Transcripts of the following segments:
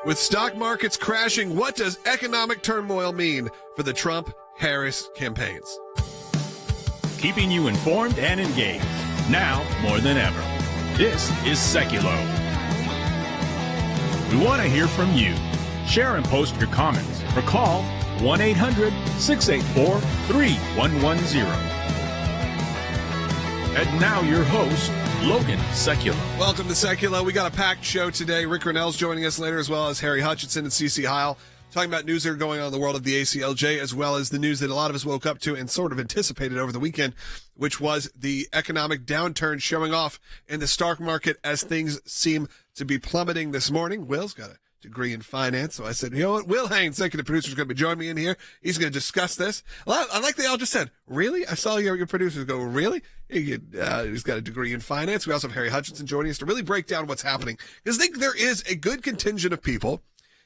With stock markets crashing, what does economic turmoil mean for the Trump-Harris campaigns? Keeping you informed and engaged, now more than ever. This is Sekulow. We want to hear from you. Share and post your comments or call 1-800-684-3110. And now your host, Logan Sekulow. Welcome to Sekulow. We got a packed show today. Rick Rennell's joining us later, as well as Harry Hutchinson and CC Heil, talking about news that are going on in the world of the AClj, as well as the news that a lot of us woke up to and sort of anticipated over the weekend, which was the economic downturn showing off in the stock market as things seem to be plummeting this morning. Will's got a degree in finance, so I said, you know what, Will Haynes, executive producer, is going to be joining me in here. He's going to discuss this. I like they all just said, really? I saw your producers go, really? He's got a degree in finance. We also have Harry Hutchinson joining us to really break down what's happening, because I think there is a good contingent of people,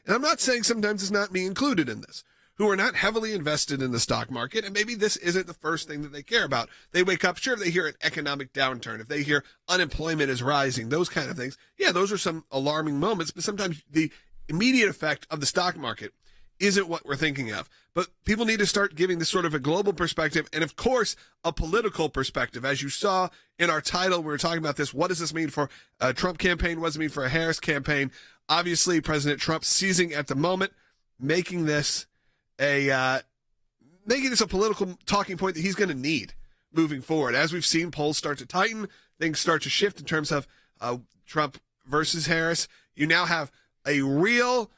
and I'm not saying sometimes it's not me included in this, who are not heavily invested in the stock market, and maybe this isn't the first thing that they care about. They wake up, sure, if they hear an economic downturn, if they hear unemployment is rising, those kind of things, yeah, those are some alarming moments, but sometimes the immediate effect of the stock market isn't what we're thinking of. But people need to start giving this sort of a global perspective and, of course, a political perspective. As you saw in our title, we were talking about this. What does this mean for a Trump campaign? What does it mean for a Harris campaign? Obviously, President Trump seizing at the moment, making this a political talking point that he's going to need moving forward. As we've seen polls start to tighten, things start to shift in terms of Trump versus Harris. You now have a real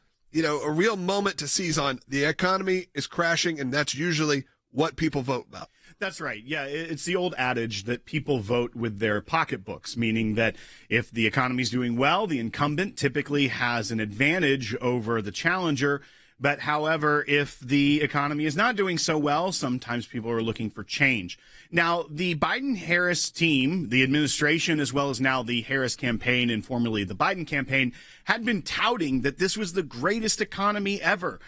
moment to seize on. The economy is crashing, and that's usually what people vote about. That's right. Yeah, it's the old adage that people vote with their pocketbooks, meaning that if the economy's doing well, the incumbent typically has an advantage over the challenger. But however, if the economy is not doing so well, sometimes people are looking for change. Now, the Biden-Harris team, the administration, as well as now the Harris campaign and formerly the Biden campaign, had been touting that this was the greatest economy ever.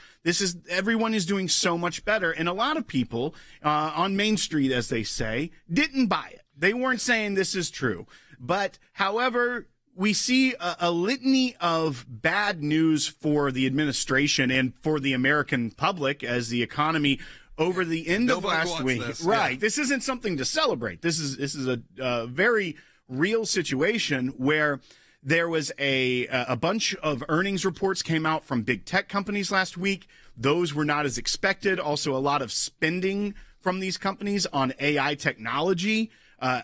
Everyone is doing so much better. And a lot of people on Main Street, as they say, didn't buy it. They weren't saying this is true. But however, we see a litany of bad news for the administration and for the American public as the economy over the end of last week. Right. Yeah. This isn't something to celebrate. This is a very real situation where there was a bunch of earnings reports came out from big tech companies last week. Those were not as expected. Also, a lot of spending from these companies on AI technology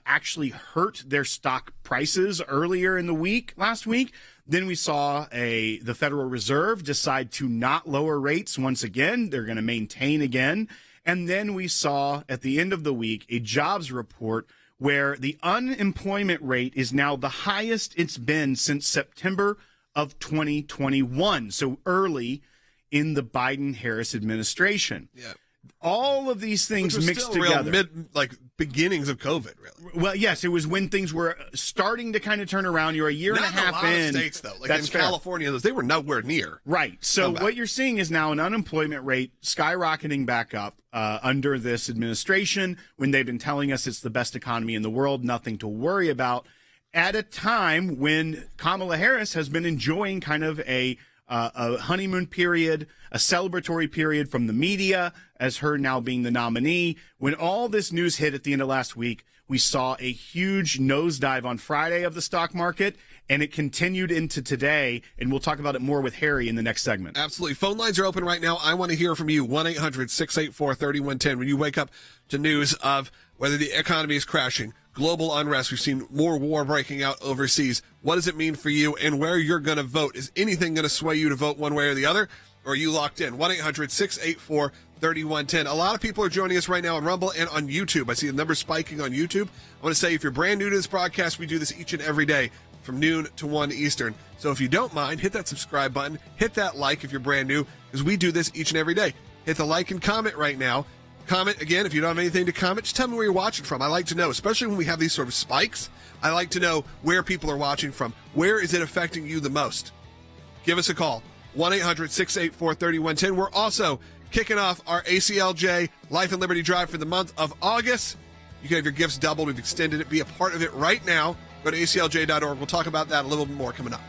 actually hurt their stock prices earlier in the week, last week. Then we saw the Federal Reserve decide to not lower rates once again. They're going to maintain again. And then we saw at the end of the week a jobs report where the unemployment rate is now the highest it's been since September of 2021. So early in the Biden-Harris administration. Yeah. All of these things mixed together. Beginnings of COVID, really. Well, yes, it was when things were starting to kind of turn around. You're a year and a half in. Not a lot of states, though. Like in California, they were nowhere near. Right. So what you're seeing is now an unemployment rate skyrocketing back up under this administration when they've been telling us it's the best economy in the world, nothing to worry about, at a time when Kamala Harris has been enjoying kind of a honeymoon period, a celebratory period from the media as her now being the nominee. When all this news hit at the end of last week, we saw a huge nosedive on Friday of the stock market, and it continued into today, and we'll talk about it more with Harry in the next segment. Absolutely. Phone lines are open right now. I want to hear from you, 1-800-684-3110. When you wake up to news of whether the economy is crashing, global unrest, we've seen more war breaking out overseas. What does it mean for you and where you're going to vote? Is anything going to sway you to vote one way or the other? Or are you locked in? 1-800-684-3110. A lot of people are joining us right now on Rumble and on YouTube. I see the number spiking on YouTube. I want to say if you're brand new to this broadcast, we do this each and every day from noon to 1 Eastern. So if you don't mind, hit that subscribe button. Hit that like if you're brand new, because we do this each and every day. Hit the like and comment right now. Comment, again, if you don't have anything to comment, just tell me where you're watching from. I like to know, especially when we have these sort of spikes, I like to know where people are watching from. Where is it affecting you the most? Give us a call, 1-800-684-3110. We're also kicking off our AClj Life and Liberty Drive for the month of August. You can have your gifts doubled. We've extended it. Be a part of it right now. Go to aclj.org. We'll talk about that a little bit more coming up.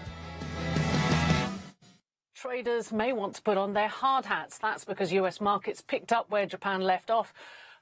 Traders may want to put on their hard hats. That's because U.S. markets picked up where Japan left off,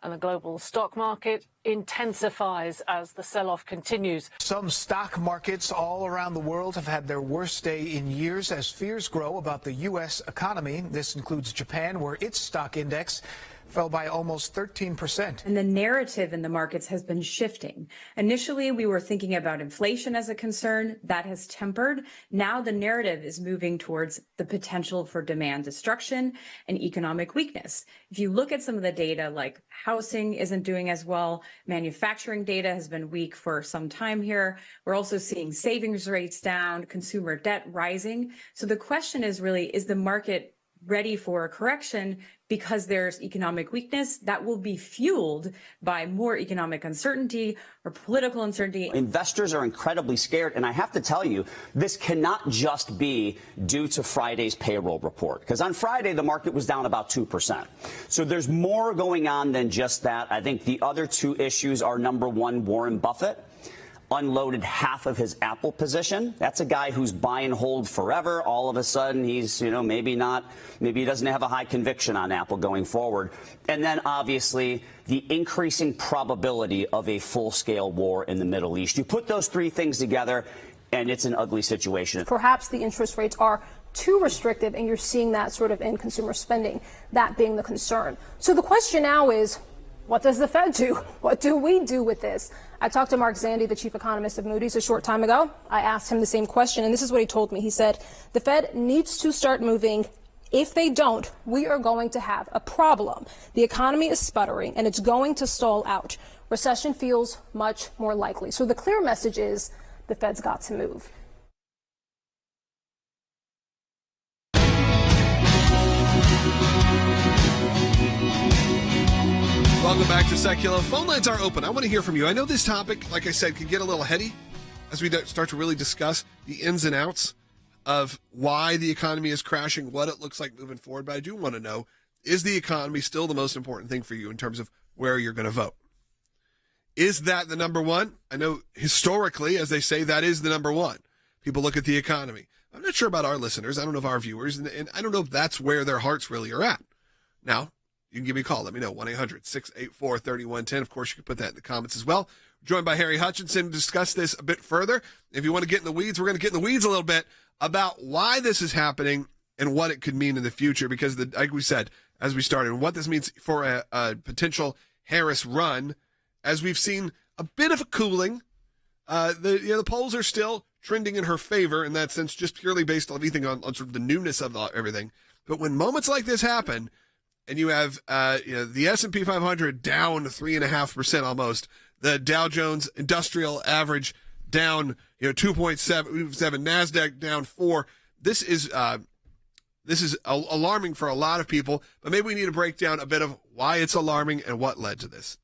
and the global stock market intensifies as the sell-off continues. Some stock markets all around the world have had their worst day in years as fears grow about the U.S. economy. This includes Japan, where its stock index fell by almost 13%. And the narrative in the markets has been shifting. Initially, we were thinking about inflation as a concern. That has tempered. Now the narrative is moving towards the potential for demand destruction and economic weakness. If you look at some of the data, like housing isn't doing as well, manufacturing data has been weak for some time here. We're also seeing savings rates down, consumer debt rising. So the question is really, is the market ready for a correction because there's economic weakness that will be fueled by more economic uncertainty or political uncertainty? Investors are incredibly scared, and I have to tell you, this cannot just be due to Friday's payroll report, because on Friday the market was down about 2%. So there's more going on than just that. I think the other two issues are, number one, Warren Buffett unloaded half of his Apple position. That's a guy who's buy and hold forever. All of a sudden, he's, maybe he doesn't have a high conviction on Apple going forward. And then obviously the increasing probability of a full-scale war in the Middle East. You put those three things together and it's an ugly situation. Perhaps the interest rates are too restrictive, and you're seeing that sort of in consumer spending, that being the concern. So the question now is, what does the Fed do? What do we do with this? I talked to Mark Zandi, the chief economist of Moody's, a short time ago. I asked him the same question, and this is what he told me. He said, the Fed needs to start moving. If they don't, we are going to have a problem. The economy is sputtering, and it's going to stall out. Recession feels much more likely. So the clear message is the Fed's got to move. Welcome back to Sekulow. Phone lines are open. I want to hear from you. I know this topic, like I said, can get a little heady as we start to really discuss the ins and outs of why the economy is crashing, what it looks like moving forward. But I do want to know, is the economy still the most important thing for you in terms of where you're going to vote? Is that the number one? I know historically, as they say, that is the number one. People look at the economy. I'm not sure about our listeners. I don't know if our viewers, and I don't know if that's where their hearts really are at. Now, you can give me a call. Let me know. 1-800-684-3110. Of course, you can put that in the comments as well. Joined by Harry Hutchinson to discuss this a bit further. If you want to get in the weeds, we're going to get in the weeds a little bit about why this is happening and what it could mean in the future. Because, like we said, as we started, what this means for a potential Harris run, as we've seen a bit of a cooling. The polls are still trending in her favor in that sense, just purely based on everything on sort of the newness of everything. But when moments like this happen, and you have the S&P 500 down 3.5% almost, the Dow Jones Industrial Average down 2.7, Nasdaq down 4. This is alarming for a lot of people. But maybe we need to break down a bit of why it's alarming and what led to this.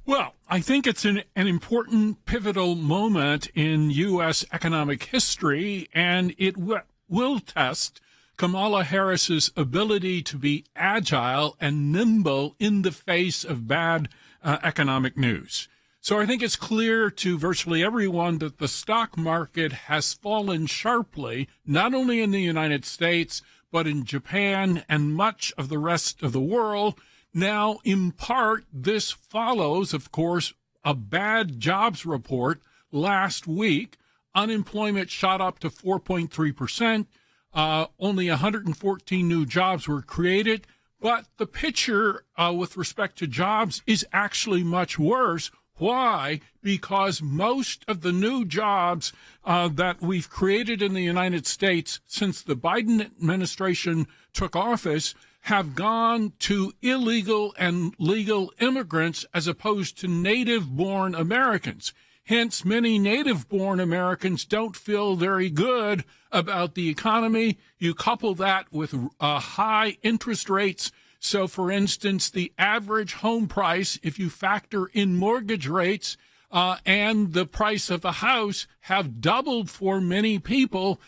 Well, I think it's an important pivotal moment in U.S. economic history, and it will test Kamala Harris's ability to be agile and nimble in the face of bad economic news. So I think it's clear to virtually everyone that the stock market has fallen sharply, not only in the United States, but in Japan and much of the rest of the world. Now, in part, this follows, of course, a bad jobs report last week. Unemployment shot up to 4.3%. Only 114 new jobs were created. But the picture with respect to jobs is actually much worse. Why? Because most of the new jobs that we've created in the United States since the Biden administration took office have gone to illegal and legal immigrants as opposed to native-born Americans. Hence, many native-born Americans don't feel very good about the economy. You couple that with high interest rates. So, for instance, the average home price, if you factor in mortgage rates and the price of a house, have doubled for many people.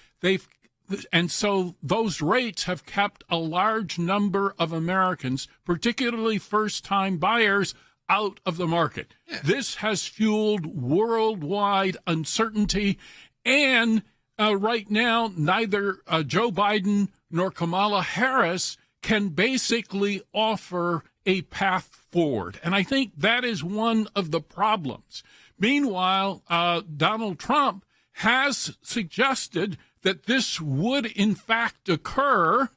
And so those rates have kept a large number of Americans, particularly first-time buyers, out of the market. Yeah. This has fueled worldwide uncertainty. And right now, neither Joe Biden nor Kamala Harris can basically offer a path forward. And I think that is one of the problems. Meanwhile, Donald Trump has suggested that this would in fact occur,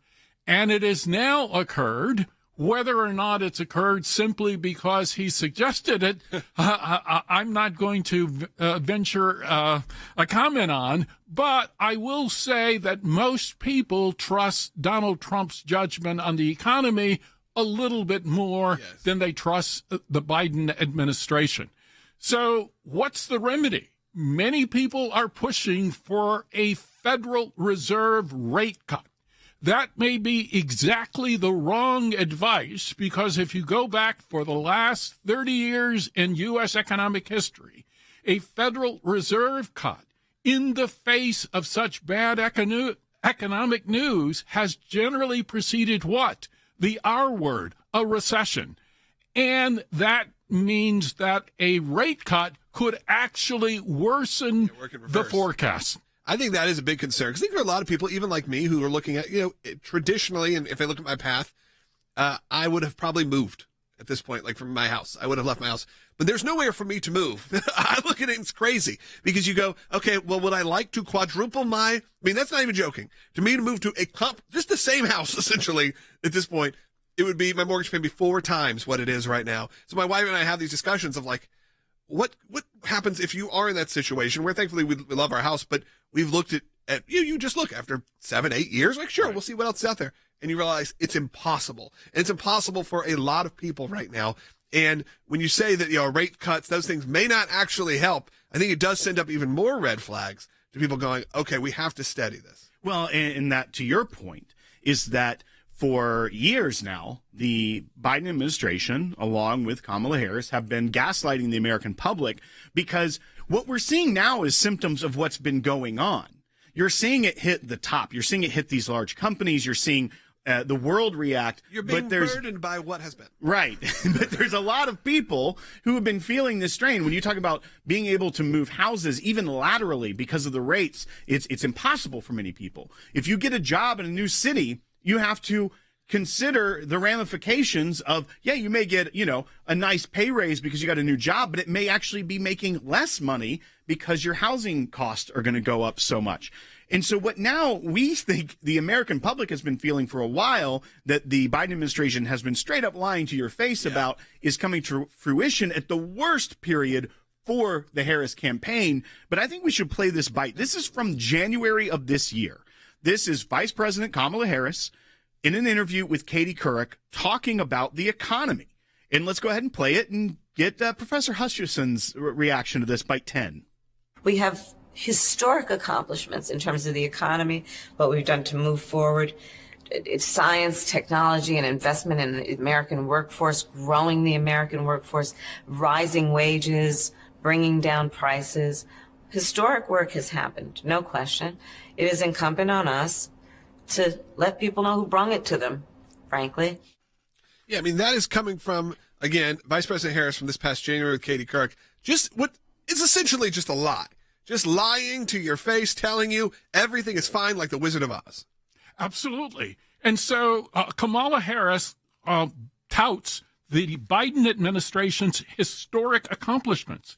and it has now occurred. Whether or not it's occurred simply because he suggested it, I'm not going to venture a comment on, but I will say that most people trust Donald Trump's judgment on the economy a little bit more than they trust the Biden administration. So what's the remedy? Many people are pushing for a Federal Reserve rate cut. That may be exactly the wrong advice, because if you go back for the last 30 years in U.S. economic history, a Federal Reserve cut in the face of such bad economic news has generally preceded what? The R word, a recession. And that means that a rate cut could actually worsen the forecast. I think that is a big concern, because I think there are a lot of people, even like me, who are looking at, traditionally, and if I look at my path, I would have probably moved at this point, like from my house. I would have left my house. But there's nowhere for me to move. I look at it, it's crazy, because you go, okay, well, would I like to quadruple that's not even joking. To me, to move to just the same house, essentially, at this point, it would be, my mortgage payment would be 4 times what it is right now. So my wife and I have these discussions of like, what happens if you are in that situation where thankfully we love our house, but we've looked at you just look after 7-8 years, like, sure, we'll see what else is out there. And you realize it's impossible. And it's impossible for a lot of people right now. And when you say that, rate cuts, those things may not actually help, I think it does send up even more red flags to people going, okay, we have to steady this. Well, and that, to your point, is that for years now, the Biden administration, along with Kamala Harris, have been gaslighting the American public, because what we're seeing now is symptoms of what's been going on. You're seeing it hit the top. You're seeing it hit these large companies. You're seeing the world react. You're being burdened by what has been. Right. But there's a lot of people who have been feeling this strain. When you talk about being able to move houses, even laterally, because of the rates, it's impossible for many people. If you get a job in a new city, you have to consider the ramifications of, you may get, a nice pay raise because you got a new job, but it may actually be making less money because your housing costs are going to go up so much. And so what now we think the American public has been feeling for a while, that the Biden administration has been straight up lying to your face about, is coming to fruition at the worst period for the Harris campaign. But I think we should play this bite. This is from January of this year. This is Vice President Kamala Harris in an interview with Katie Couric talking about the economy. And let's go ahead and play it and get Professor Hutchison's reaction to this, bite 10. We have historic accomplishments in terms of the economy, what we've done to move forward. It's science, technology, and investment in the American workforce, growing the American workforce, rising wages, bringing down prices. Historic work has happened, no question. It is incumbent on us to let people know who brung it to them, frankly. Yeah, that is coming from, again, Vice President Harris from this past January with Katie Couric. Just what is essentially just a lie. Just lying to your face, telling you everything is fine like the Wizard of Oz. Absolutely. And so Kamala Harris touts the Biden administration's historic accomplishments.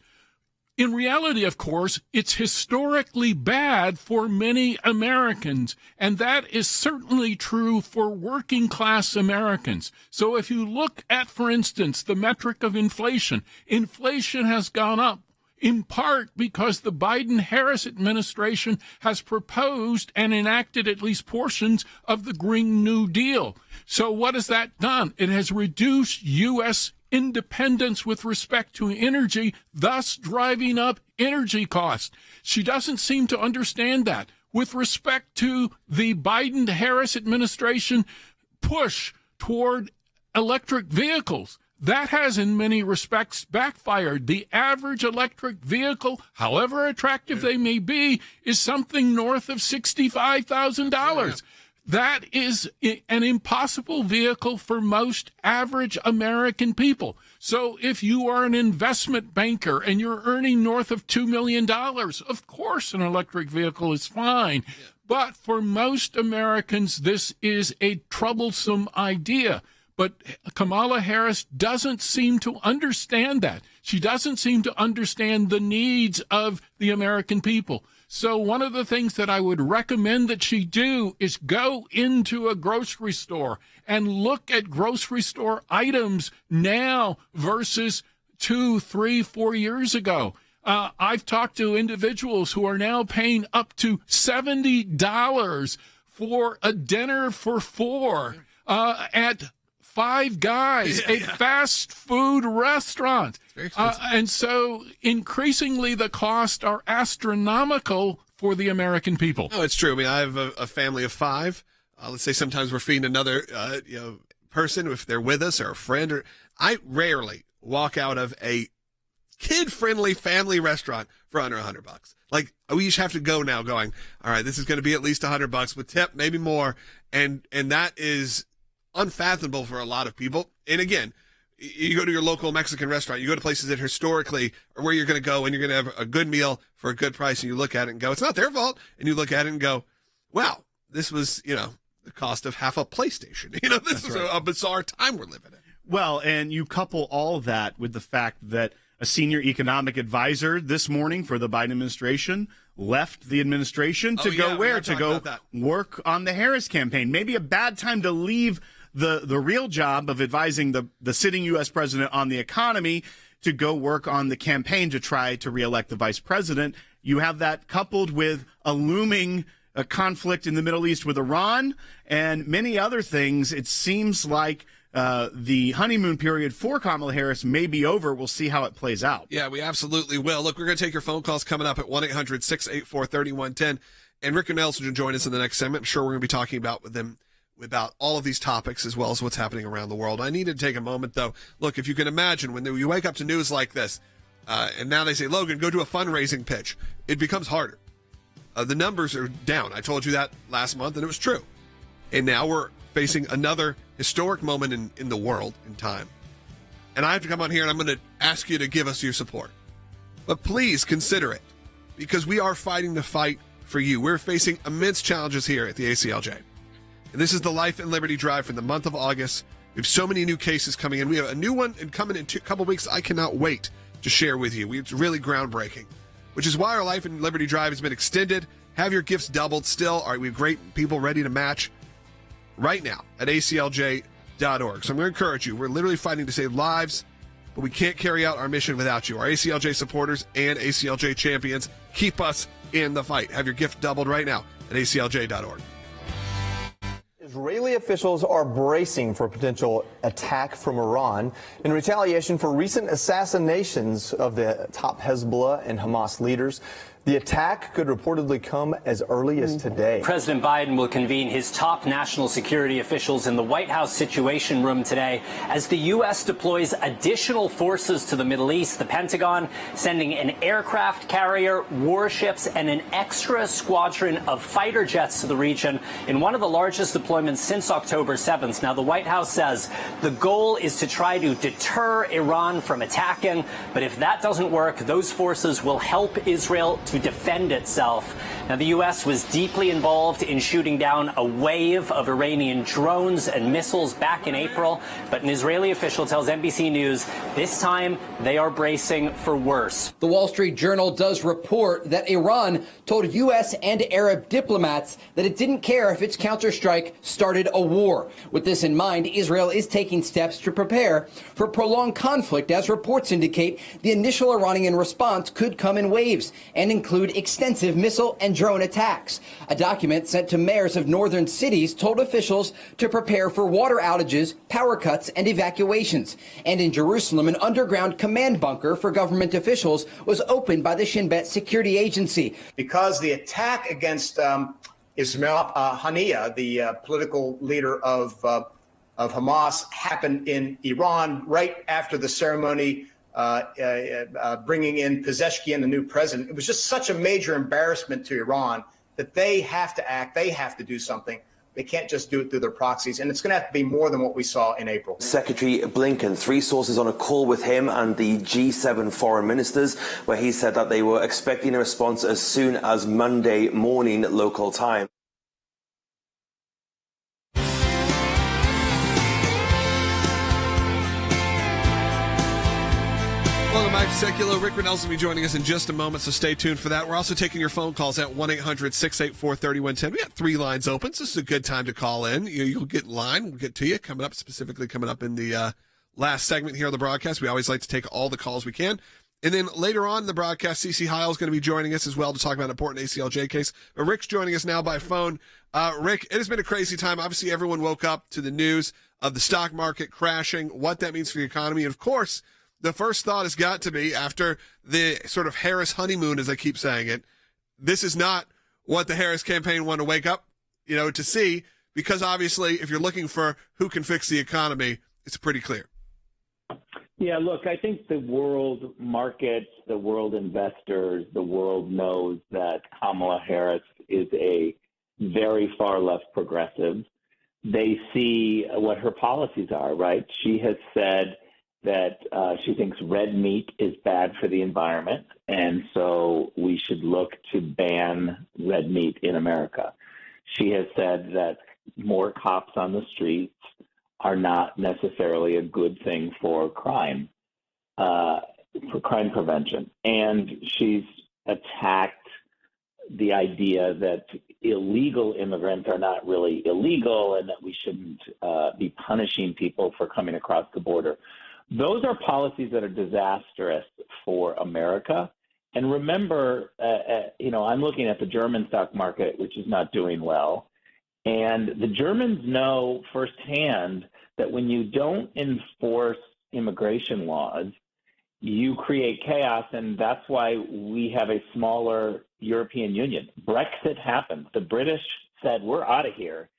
In reality, of course, it's historically bad for many Americans, and that is certainly true for working class Americans. So if you look at, for instance, the metric of inflation, inflation has gone up in part because the Biden-Harris administration has proposed and enacted at least portions of the Green New Deal. So what has that done? It has reduced U.S. independence with respect to energy, thus driving up energy costs. She doesn't seem to understand that. With respect to the Biden-Harris administration push toward electric vehicles, that has in many respects backfired. The average electric vehicle, however attractive they may be, is something north of $65,000. that is an impossible vehicle for most average American people. So if you are an investment banker and you're earning north of $2 million, of course an electric vehicle is fine. Yeah. But for most Americans, this is a troublesome idea. But Kamala Harris doesn't seem to understand that. She doesn't seem to understand the needs of the American people. So one of the things that I would recommend that she do is go into a grocery store and look at grocery store items now versus 2, 3, 4 years ago. I've talked to individuals who are now paying up to $70 for a dinner for four at Five Guys, a fast food restaurant. And so increasingly the costs are astronomical for the American people. Oh, it's true. I mean, I have a family of five. Let's say sometimes we're feeding another person if they're with us or a friend. Or I rarely walk out of a kid-friendly family restaurant for under $100. Like, we each have to go now going, all right, this is going to be at least $100 with tip, maybe more. And that is unfathomable for a lot of people. And again, you go to your local Mexican restaurant, you go to places that historically are where you're going to go and you're going to have a good meal for a good price, and you look at it and go, it's not their fault. And you look at it and go, wow, this was, the cost of half a PlayStation. This is a bizarre time we're living in. Well, and you couple all that with the fact that a senior economic advisor this morning for the Biden administration left the administration to go where? To go work on the Harris campaign. Maybe a bad time to leave the real job of advising the sitting U.S. president on the economy to go work on the campaign to try to reelect the vice president. You have that coupled with a looming conflict in the Middle East with Iran and many other things. It seems like the honeymoon period for Kamala Harris may be over. We'll see how it plays out. Yeah, we absolutely will. Look, we're going to take your phone calls coming up at 1-800-684-3110. And Rick and Nelson will join us in the next segment. I'm sure we're going to be talking about all of these topics as well as what's happening around the world. I need to take a moment, though. Look, if you can imagine when you wake up to news like this, and now they say, Logan, go do a fundraising pitch, it becomes harder. The numbers are down. I told you that last month, and it was true. And now we're facing another historic moment in the world, in time. And I have to come on here, and I'm going to ask you to give us your support. But please consider it, because we are fighting the fight for you. We're facing immense challenges here at the AClj. And this is the Life and Liberty Drive for the month of August. We have so many new cases coming in. We have a new one coming in a couple weeks I cannot wait to share with you. It's really groundbreaking, which is why our Life and Liberty Drive has been extended. Have your gifts doubled still. All right, we have great people ready to match right now at aclj.org. So I'm going to encourage you. We're literally fighting to save lives, but we can't carry out our mission without you. Our AClj supporters and AClj champions keep us in the fight. Have your gift doubled right now at aclj.org. Israeli officials are bracing for a potential attack from Iran in retaliation for recent assassinations of the top Hezbollah and Hamas leaders. The attack could reportedly come as early as today. President Biden will convene his top national security officials in the White House Situation Room today as the U.S. deploys additional forces to the Middle East. The Pentagon sending an aircraft carrier, warships, and an extra squadron of fighter jets to the region in one of the largest deployments since October 7th. Now, the White House says the goal is to try to deter Iran from attacking. But if that doesn't work, those forces will help Israel to defend itself. Now, the U.S. was deeply involved in shooting down a wave of Iranian drones and missiles back in April, but an Israeli official tells NBC News this time they are bracing for worse. The Wall Street Journal does report that Iran told U.S. and Arab diplomats that it didn't care if its counterstrike started a war. With this in mind, Israel is taking steps to prepare for prolonged conflict, as reports indicate the initial Iranian response could come in waves and include extensive missile and drone attacks. A document sent to mayors of northern cities told officials to prepare for water outages, power cuts, and evacuations. And in Jerusalem, an underground command bunker for government officials was opened by the Shin Bet security agency. Because the attack against Ismail Haniyeh, the political leader of Hamas, happened in Iran right after the ceremony bringing in Pezeshkian, the new president. It was just such a major embarrassment to Iran that they have to act. They have to do something. They can't just do it through their proxies, and it's going to have to be more than what we saw in April. Secretary Blinken, 3 sources on a call with him and the G7 foreign ministers, where he said that they were expecting a response as soon as Monday morning local time. Welcome back to Sekulow. Rick Renels will be joining us in just a moment, so stay tuned for that. We're also taking your phone calls at 1-800-684-3110. We got 3 lines open, so this is a good time to call in. You'll get in line. We'll get to you coming up in the last segment here on the broadcast. We always like to take all the calls we can. And then later on in the broadcast, CC Heil is going to be joining us as well to talk about an important AClj case. But Rick's joining us now by phone. Rick, it has been a crazy time. Obviously, everyone woke up to the news of the stock market crashing, what that means for the economy. And, of course, the first thought has got to be, after the sort of Harris honeymoon, as I keep saying it, this is not what the Harris campaign wanted to wake up, to see, because obviously if you're looking for who can fix the economy, it's pretty clear. Yeah, look, I think the world markets, the world investors, the world knows that Kamala Harris is a very far left progressive. They see what her policies are, right? She has said that she thinks red meat is bad for the environment, and so we should look to ban red meat in America. She has said that more cops on the streets are not necessarily a good thing for crime prevention. And she's attacked the idea that illegal immigrants are not really illegal and that we shouldn't be punishing people for coming across the border. Those are policies that are disastrous for America. And remember, I'm looking at the German stock market, which is not doing well. And the Germans know firsthand that when you don't enforce immigration laws, you create chaos, and that's why we have a smaller European Union. Brexit happened. The British said, we're out of here,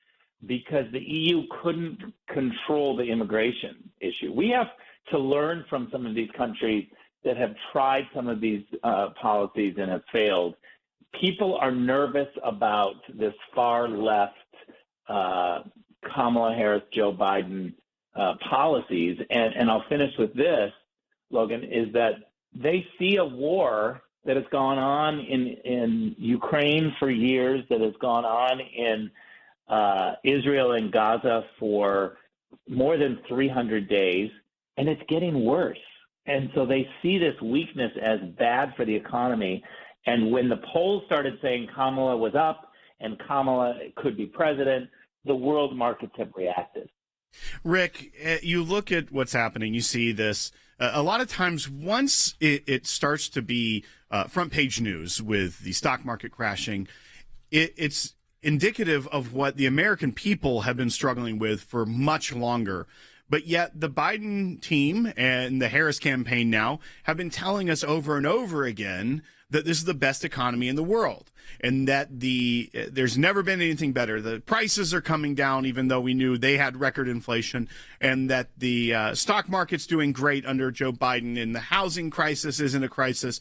because the EU couldn't control the immigration issue. We have to learn from some of these countries that have tried some of these policies and have failed. People are nervous about this far left Kamala Harris, Joe Biden policies. And I'll finish with this, Logan, is that they see a war that has gone on in Ukraine for years, that has gone on in Israel and Gaza for more than 300 days, and it's getting worse. And so they see this weakness as bad for the economy. And when the polls started saying Kamala was up and Kamala could be president, the world markets have reacted. Rick, you look at what's happening, you see this. A lot of times, once it starts to be front page news with the stock market crashing, it's indicative of what the American people have been struggling with for much longer. But yet the Biden team and the Harris campaign now have been telling us over and over again that this is the best economy in the world, and that there's never been anything better. The prices are coming down, even though we knew they had record inflation, and that the stock market's doing great under Joe Biden, and the housing crisis isn't a crisis.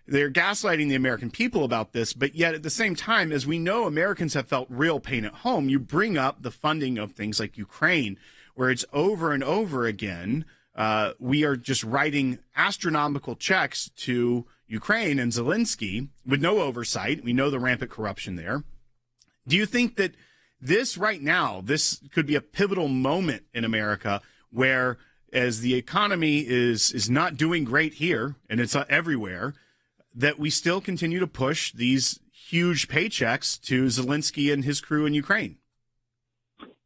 They're gaslighting the American people about this, but yet at the same time, as we know, Americans have felt real pain at home. You bring up the funding of things like Ukraine, where it's over and over again. We are just writing astronomical checks to Ukraine and Zelensky with no oversight. We know the rampant corruption there. Do you think that this right now, this could be a pivotal moment in America where, as the economy is not doing great here, and it's everywhere, that we still continue to push these huge paychecks to Zelensky and his crew in Ukraine?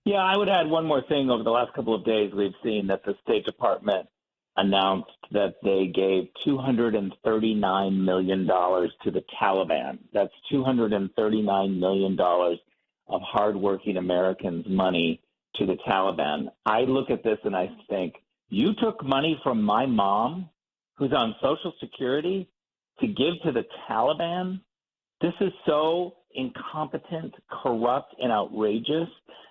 Yeah, I would add one more thing. Over the last couple of days, we've seen that the State Department announced that they gave $239 million to the Taliban. That's $239 million of hardworking Americans' money to the Taliban. I look at this and I think, you took money from my mom, who's on Social Security, to give to the Taliban? This is so incompetent, corrupt, and outrageous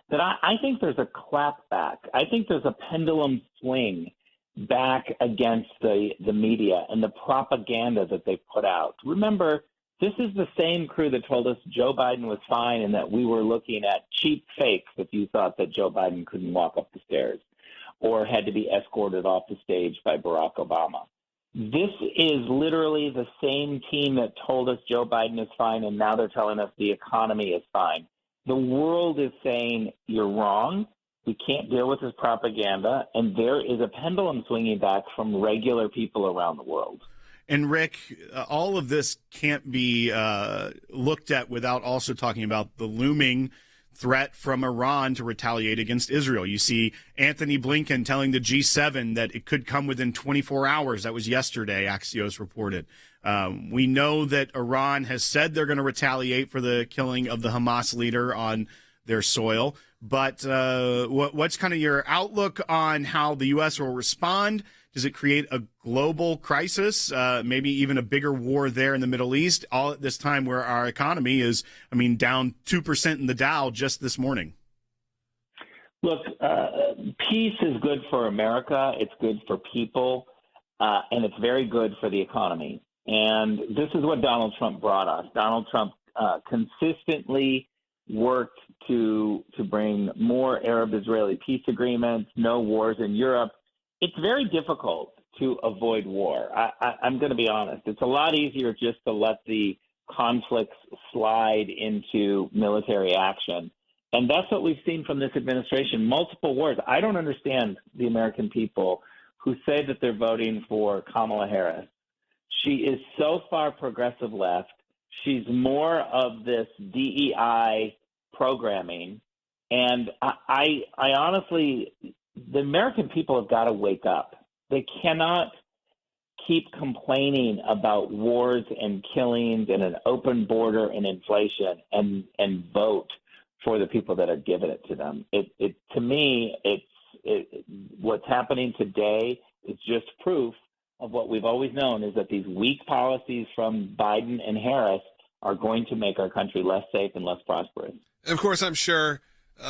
that I think there's a clapback. I think there's a pendulum swing back against the media and the propaganda that they put out. Remember, This is the same crew that told us Joe Biden was fine and that we were looking at cheap fakes if you thought that Joe Biden couldn't walk up the stairs or had to be escorted off the stage by Barack Obama. This is literally the same team that told us Joe Biden is fine, and now they're telling us the economy is fine. The world is saying you're wrong. We can't deal with this propaganda, and there is a pendulum swinging back from regular people around the world. And Rick, all of this can't be looked at without also talking about the looming threat from Iran to retaliate against Israel. You see Anthony Blinken telling the G7 that it could come within 24 hours. That was yesterday, Axios reported. We know that Iran has said they're going to retaliate for the killing of the Hamas leader on their soil. But what's kind of your outlook on how the U.S. will respond? Does it create a global crisis, maybe even a bigger war there in the Middle East, all at this time where our economy is, down 2% in the Dow just this morning? Look, peace is good for America. It's good for people, and it's very good for the economy. And this is what Donald Trump brought us. Donald Trump consistently worked to bring more Arab-Israeli peace agreements, no wars in Europe. It's very difficult to avoid war. I'm going to be honest. It's a lot easier just to let the conflicts slide into military action. And that's what we've seen from this administration, multiple wars. I don't understand the American people who say that they're voting for Kamala Harris. She is so far progressive left. She's more of this DEI programming. And I honestly, the American people have got to wake up. They cannot keep complaining about wars and killings and an open border and inflation and vote for the people that are giving it to them. To me, what's happening today is just proof of what we've always known, is that these weak policies from Biden and Harris are going to make our country less safe and less prosperous. And of course, I'm sure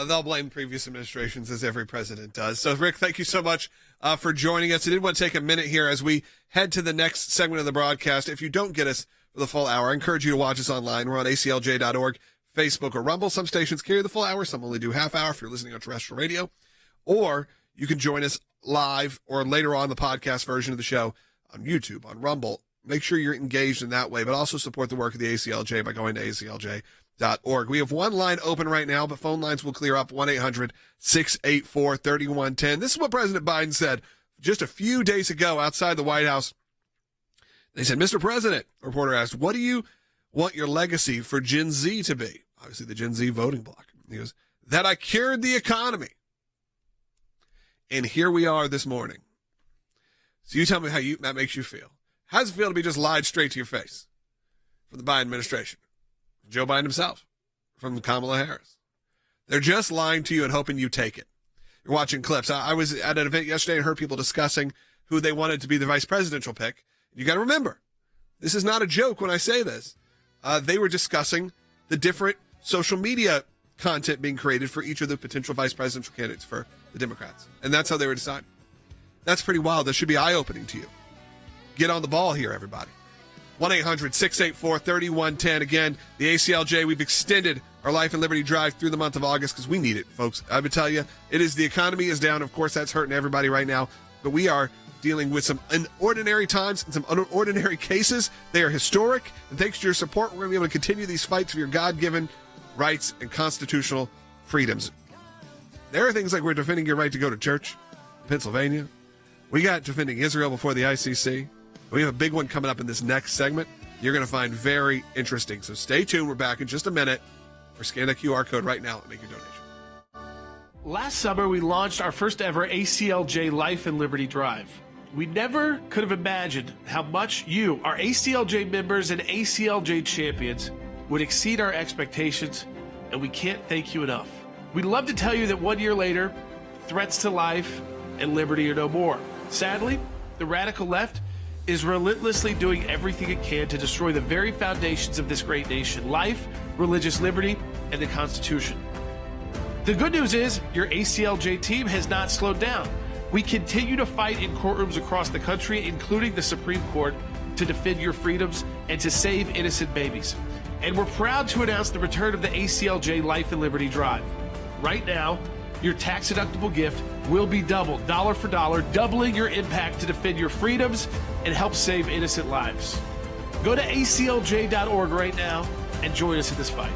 they'll blame previous administrations, as every president does. So, Rick, thank you so much for joining us. I did want to take a minute here as we head to the next segment of the broadcast. If you don't get us for the full hour, I encourage you to watch us online. We're on aclj.org, Facebook, or Rumble. Some stations carry the full hour. Some only do half hour if you're listening on terrestrial radio. Or you can join us live or later on the podcast version of the show on YouTube, on Rumble. Make sure you're engaged in that way, but also support the work of the AClj by going to aclj.org. We have one line open right now, but phone lines will clear up, 1-800-684-3110. This is what President Biden said just a few days ago outside the White House. They said, Mr. President, a reporter asked, what do you want your legacy for Gen Z to be? Obviously the Gen Z voting bloc. He goes, that I cured the economy. And here we are this morning. So you tell me how that makes you feel. How does it feel to be just lied straight to your face from the Biden administration? Joe Biden himself, from Kamala Harris. They're just lying to you and hoping you take it. You're watching clips. I was at an event yesterday and heard people discussing who they wanted to be the vice presidential pick. You got to remember, this is not a joke when I say this. They were discussing the different social media content being created for each of the potential vice presidential candidates for the Democrats. And that's how they were deciding. That's pretty wild. That should be eye-opening to you. Get on the ball here, everybody. 1-800-684-3110. Again, the AClj, we've extended our Life and Liberty Drive through the month of August because we need it, folks. I would tell you, the economy is down. Of course, that's hurting everybody right now. But we are dealing with some unordinary times and some unordinary cases. They are historic. And thanks to your support, we're going to be able to continue these fights for your God-given rights and constitutional freedoms. There are things like we're defending your right to go to church in Pennsylvania. We got defending Israel before the ICC. We have a big one coming up in this next segment you're going to find very interesting. So stay tuned. We're back in just a minute. Or scan that QR code right now and make your donation. Last summer, we launched our first ever AClj Life and Liberty Drive. We never could have imagined how much you, our AClj members and AClj champions, would exceed our expectations, and we can't thank you enough. We'd love to tell you that 1 year later, threats to life and liberty are no more. Sadly, the radical left is relentlessly doing everything it can to destroy the very foundations of this great nation: life, religious liberty, and the Constitution. The good news is your AClj team has not slowed down. We continue to fight in courtrooms across the country, including the Supreme Court, to defend your freedoms and to save innocent babies. And we're proud to announce the return of the AClj Life and Liberty Drive. Right now, your tax-deductible gift will be doubled, dollar for dollar, doubling your impact to defend your freedoms and help save innocent lives. Go to aclj.org right now and join us in this fight.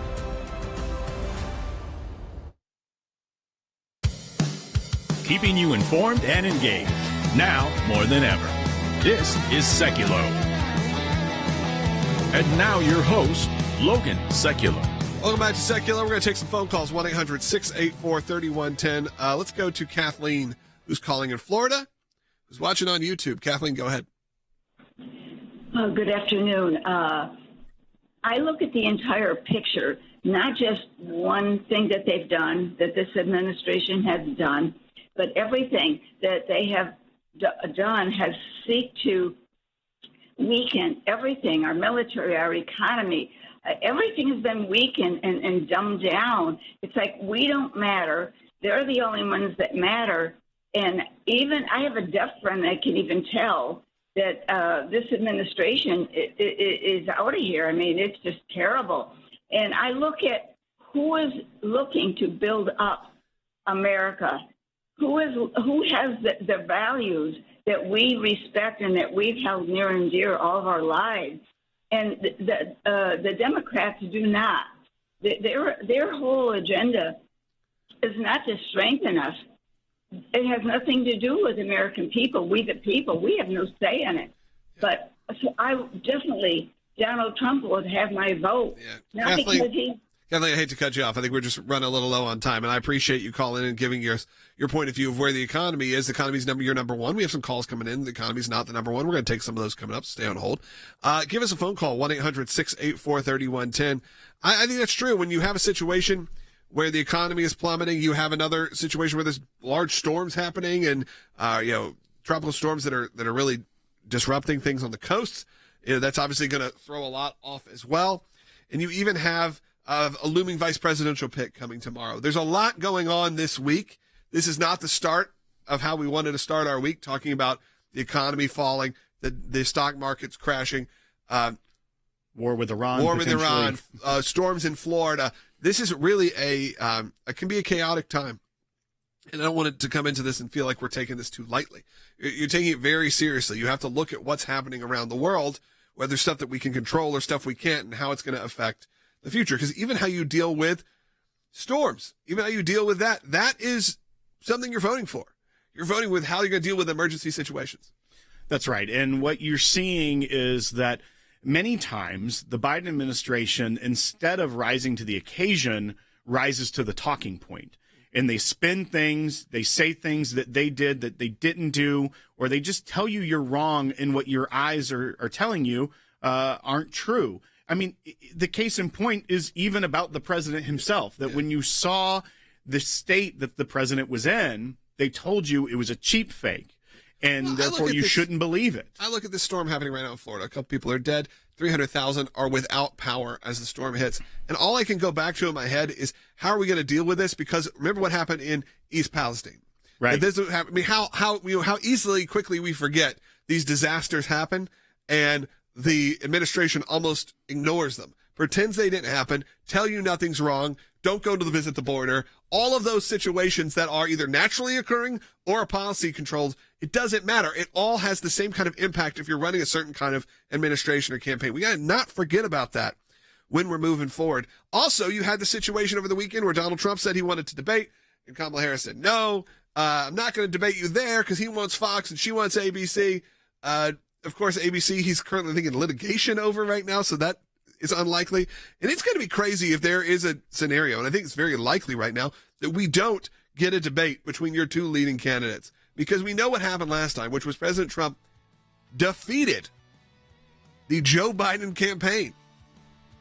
Keeping you informed and engaged, now more than ever. This is Sekulow. And now your host, Logan Sekulow. Welcome back to Sekulow. We're going to take some phone calls, 1-800-684-3110. Let's go to Kathleen, who's calling in Florida, who's watching on YouTube. Kathleen, go ahead. Good afternoon. I look at the entire picture, not just one thing that they've done, that this administration has done, but everything that they have done has seek to weaken everything, our military, our economy. Everything has been weakened and dumbed down. It's like we don't matter. They're the only ones that matter. And even I have a deaf friend that can even tell that this administration is out of here. I mean, it's just terrible. And I look at who is looking to build up America, who has the values that we respect and that we've held near and dear all of our lives. And the Democrats do not. Their whole agenda is not to strengthen us. It has nothing to do with American people. We the people, we have no say in it. But so I definitely, Donald Trump would have my vote. Yeah. Not Kathleen, because he... Kathleen, I hate to cut you off. I think we're just running a little low on time, and I appreciate you calling in and giving your point of view of where the economy is. The economy's your number one. We have some calls coming in. The economy's not the number one. We're going to take some of those coming up. Stay on hold. Give us a phone call, 1-800-684-3110. I think that's true. When you have a situation where the economy is plummeting, you have another situation where there's large storms happening and tropical storms that are really disrupting things on the coasts. That's obviously going to throw a lot off as well. And you even have a looming vice presidential pick coming tomorrow. There's a lot going on this week. This is not the start of how we wanted to start our week, talking about the economy falling, the stock market's crashing, war with Iran, storms in Florida. This is really it can be a chaotic time. And I don't want it to come into this and feel like we're taking this too lightly. You're taking it very seriously. You have to look at what's happening around the world, whether stuff that we can control or stuff we can't, and how it's going to affect the future. Because even how you deal with storms, even how you deal with that is something you're voting for. You're voting with how you're going to deal with emergency situations. That's right. And what you're seeing is that many times the Biden administration, instead of rising to the occasion, rises to the talking point. And they spin things, they say things that they did that they didn't do, or they just tell you you're wrong and what your eyes are telling you aren't true. I mean, the case in point is even about the president himself, that when you saw the state that the president was in, they told you it was a cheap fake. And therefore you shouldn't believe it. I look at this storm happening right now in Florida. A couple people are dead. 300,000 are without power as the storm hits. And all I can go back to in my head is, how are we going to deal with this? Because remember what happened in East Palestine. Right. This would happen. I mean, how easily, quickly we forget these disasters happen, and the administration almost ignores them, pretends they didn't happen, tell you nothing's wrong, don't go to visit the border. All of those situations that are either naturally occurring or policy controlled, it doesn't matter. It all has the same kind of impact if you're running a certain kind of administration or campaign. We got to not forget about that when we're moving forward. Also, you had the situation over the weekend where Donald Trump said he wanted to debate, and Kamala Harris said, no, I'm not going to debate you there because he wants Fox and she wants ABC. Of course, ABC, he's currently thinking litigation over right now, so that is unlikely. And it's going to be crazy if there is a scenario, and I think it's very likely right now, that we don't get a debate between your two leading candidates. Because we know what happened last time, which was President Trump defeated the Joe Biden campaign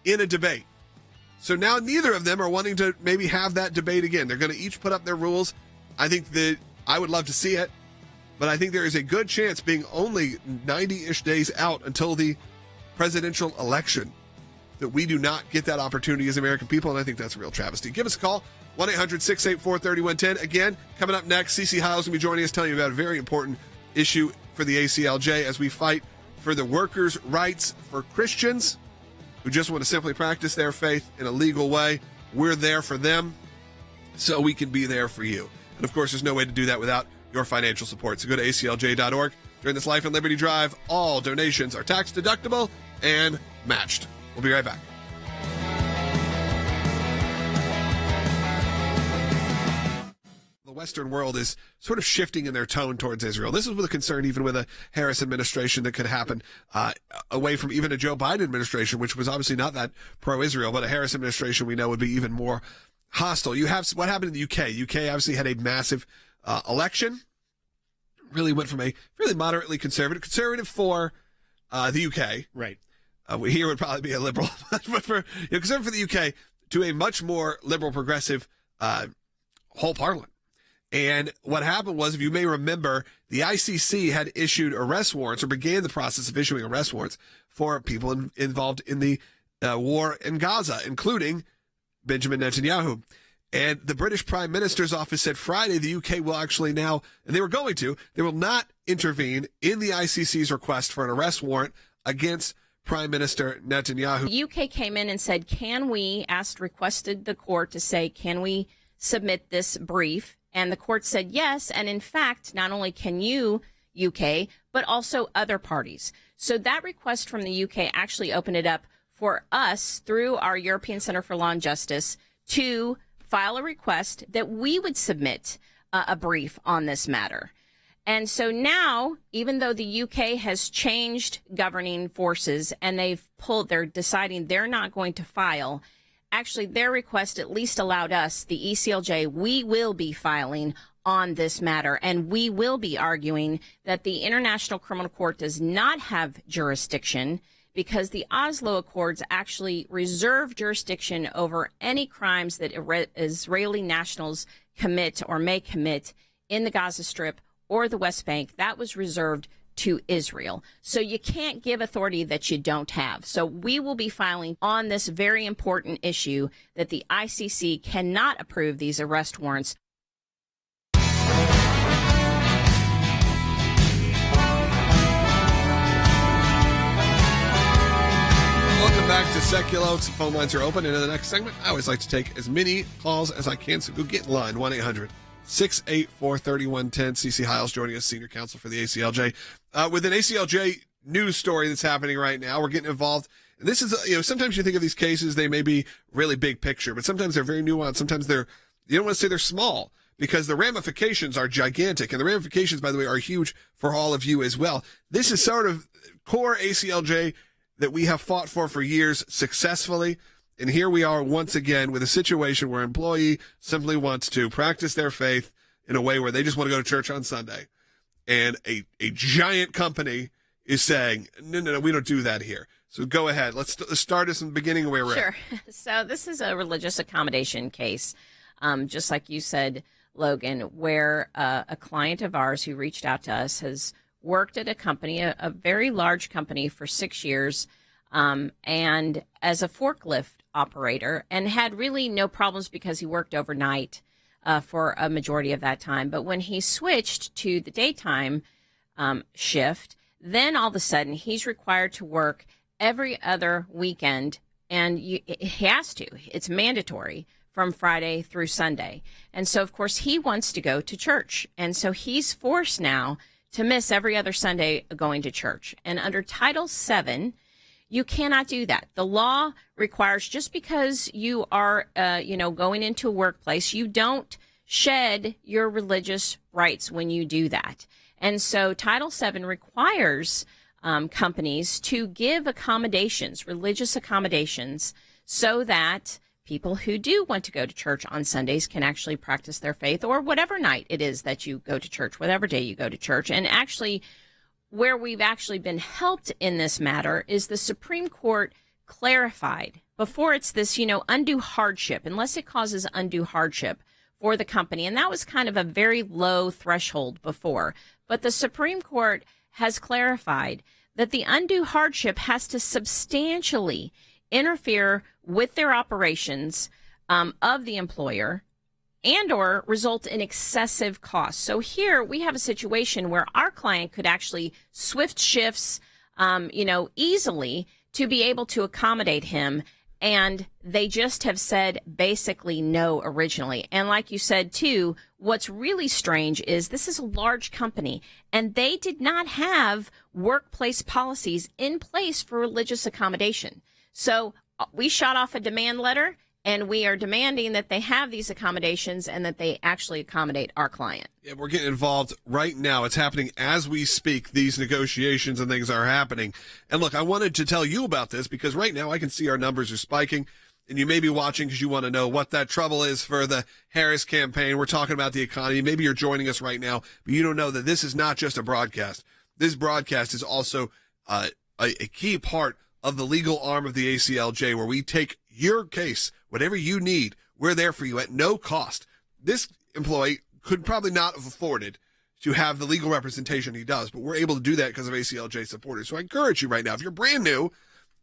in a debate. So now neither of them are wanting to maybe have that debate again. They're going to each put up their rules. I think that I would love to see it, but I think there is a good chance, being only 90-ish days out until the presidential election, that we do not get that opportunity as American people, and I think that's a real travesty. Give us a call, 1-800-684-3110. Again, coming up next, CC Hiles going to be joining us, telling you about a very important issue for the AClj as we fight for the workers' rights for Christians who just want to simply practice their faith in a legal way. We're there for them so we can be there for you. And of course, there's no way to do that without your financial support. So go to aclj.org. During this Life and Liberty Drive, all donations are tax deductible and matched. We'll be right back. The Western world is sort of shifting in their tone towards Israel. This is with a concern even with a Harris administration that could happen away from even a Joe Biden administration, which was obviously not that pro-Israel, but a Harris administration we know would be even more hostile. You have what happened in the UK. UK obviously had a massive election. Really went from a really moderately conservative for the UK. Right. Here would probably be a liberal, but for conservative for the UK to a much more liberal progressive whole parliament. And what happened was, if you may remember, the ICC had issued arrest warrants or began the process of issuing arrest warrants for people involved in the war in Gaza, including Benjamin Netanyahu. And the British Prime Minister's office said Friday the UK will actually now, and they will not intervene in the ICC's request for an arrest warrant against Prime Minister Netanyahu. The UK came in and said, requested the court to say, can we submit this brief? And the court said yes. And in fact, not only can you, UK, but also other parties. So that request from the UK actually opened it up for us through our European Center for Law and Justice to file a request that we would submit a brief on this matter. And so now, even though the UK has changed governing forces and they're deciding they're not going to file, actually their request at least allowed us, the AClj, we will be filing on this matter, and we will be arguing that the International Criminal Court does not have jurisdiction because the Oslo Accords actually reserve jurisdiction over any crimes that Israeli nationals commit or may commit in the Gaza Strip or the West Bank. That was reserved to Israel. So you can't give authority that you don't have. So we will be filing on this very important issue that the ICC cannot approve these arrest warrants. Welcome back to Sekulow. Some phone lines are open. And in the next segment, I always like to take as many calls as I can. So go get in line. 1-800-684-3110. CC Hiles joining us, senior counsel for the AClj. With an AClj news story that's happening right now, we're getting involved. And this is, sometimes you think of these cases, they may be really big picture, but sometimes they're very nuanced. Sometimes you don't want to say they're small because the ramifications are gigantic. And the ramifications, by the way, are huge for all of you as well. This is sort of core AClj that we have fought for years successfully. And here we are once again with a situation where an employee simply wants to practice their faith in a way where they just want to go to church on Sunday. And a giant company is saying, no, we don't do that here. So go ahead. Let's start us in the beginning where we're at. Sure. So this is a religious accommodation case, just like you said, Logan, where a client of ours who reached out to us has worked at a company, a very large company, for 6 years, and as a forklift operator, and had really no problems because he worked overnight for a majority of that time. But when he switched to the daytime shift, then all of a sudden he's required to work every other weekend, and he has to. It's mandatory from Friday through Sunday. And so, of course, he wants to go to church. And so he's forced now to miss every other Sunday going to church. And under Title VII, you cannot do that. The law requires, just because you are, going into a workplace, you don't shed your religious rights when you do that. And so Title VII requires companies to give accommodations, religious accommodations, so that people who do want to go to church on Sundays can actually practice their faith, or whatever night it is that you go to church, whatever day you go to church. And actually, where we've actually been helped in this matter is the Supreme Court clarified, before it's this, undue hardship, unless it causes undue hardship for the company. And that was kind of a very low threshold before. But the Supreme Court has clarified that the undue hardship has to substantially interfere with their operations of the employer and or result in excessive costs. So here we have a situation where our client could actually swift shifts, easily to be able to accommodate him. And they just have said basically no originally. And like you said, too, what's really strange is this is a large company and they did not have workplace policies in place for religious accommodation. So we shot off a demand letter and we are demanding that they have these accommodations and that they actually accommodate our client. Yeah, we're getting involved right now. It's happening as we speak. These negotiations and things are happening. And look, I wanted to tell you about this because right now I can see our numbers are spiking. And you may be watching because you want to know what that trouble is for the Harris campaign. We're talking about the economy. Maybe you're joining us right now, but you don't know that this is not just a broadcast. This broadcast is also a key part of the legal arm of the AClj, where we take your case, whatever you need, we're there for you at no cost. This employee could probably not have afforded to have the legal representation he does, but we're able to do that because of AClj supporters. So I encourage you right now, if you're brand new,